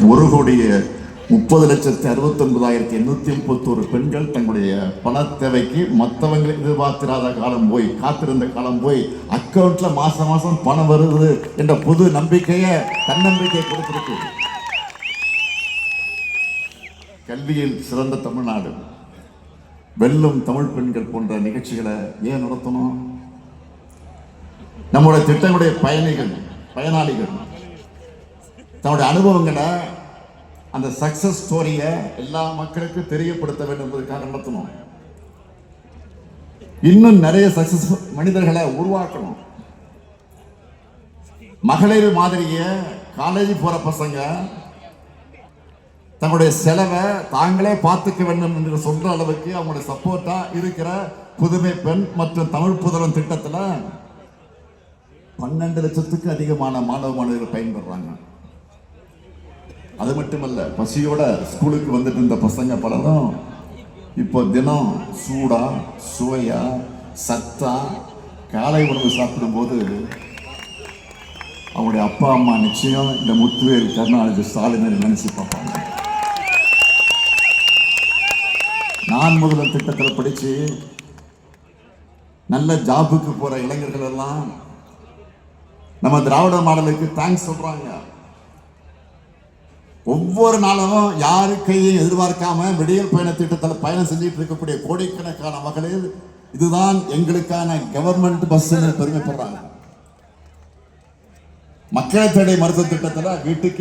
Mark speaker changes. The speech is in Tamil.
Speaker 1: 1,30,69,831 பெண்கள் தங்களுடைய பண தேவைக்கு மற்றவங்க எதிர்பார்த்திராத காலம் போய் காத்திருந்த காலம் போய் அக்கௌண்ட்ல மாசம் மாசம் பணம் வருது என்ற புது நம்பிக்கையை தன்னம்பிக்கை கொடுத்திருக்கு. கல்வியில் சிறந்த தமிழ்நாடு, வெல்லும் தமிழ் பெண்கள் போன்ற நிகழ்ச்சிகளை ஏன் நடத்தணும்? நம்முடைய திட்டங்களுடைய பயனாளிகள் தன்னுடைய அனுபவங்களை, அந்த சக்சஸ் ஸ்டோரியை எல்லா மக்களுக்கும் தெரியப்படுத்த வேண்டும் என்பதற்காக நடத்தணும். இன்னும் நிறைய சக்சஸ் மனிதர்களை உருவாக்கணும். மகளிர் மாதிரிய காலேஜ் போற பசங்க தங்களுடைய செலவை தாங்களே பார்த்துக்க வேண்டும் என்று சொல்ற அளவுக்கு அவங்களுடைய சப்போர்ட்டா இருக்கிற புதுமை பெண் மற்றும் தமிழ் புதல்வன் திட்டத்தில் 12 லட்சத்துக்கு அதிகமான மாணவ மாணவர்கள் பயன்படுறாங்க. அது மட்டுமல்ல, பசியோட ஸ்கூலுக்கு வந்துட்டு இருந்த பசங்க பலரும் இப்போ தினம் சூடா சுவையா சத்தா காலை உணவு சாப்பிடும் போது அவங்களுடைய அப்பா அம்மா நிச்சயம் இந்த முத்துவேல் கருணாநிதி ஸ்டாலின் நினைச்சு பார்ப்பாங்க. நான் முதல்வர் திட்டத்தில் படிச்சு நல்ல ஜாபுக்கு போற இளைஞர்கள் எல்லாம் நம்ம திராவிட மாடலுக்கு தேங்க்ஸ் சொல்றாங்க. ஒவ்வொரு நாளும் யாருக்கையும் எதிர்பார்க்காம விடியல் பயண திட்டத்தில் பயணம் செஞ்சுட்டு இருக்கக்கூடிய கோடிக்கணக்கான மகளிர் இதுதான் எங்களுக்கான கவர்மெண்ட் பஸ் பெருமைப்படுறாங்க. மக்களை தேடி மருத்துவ திட்டத்தில் வீட்டுக்கு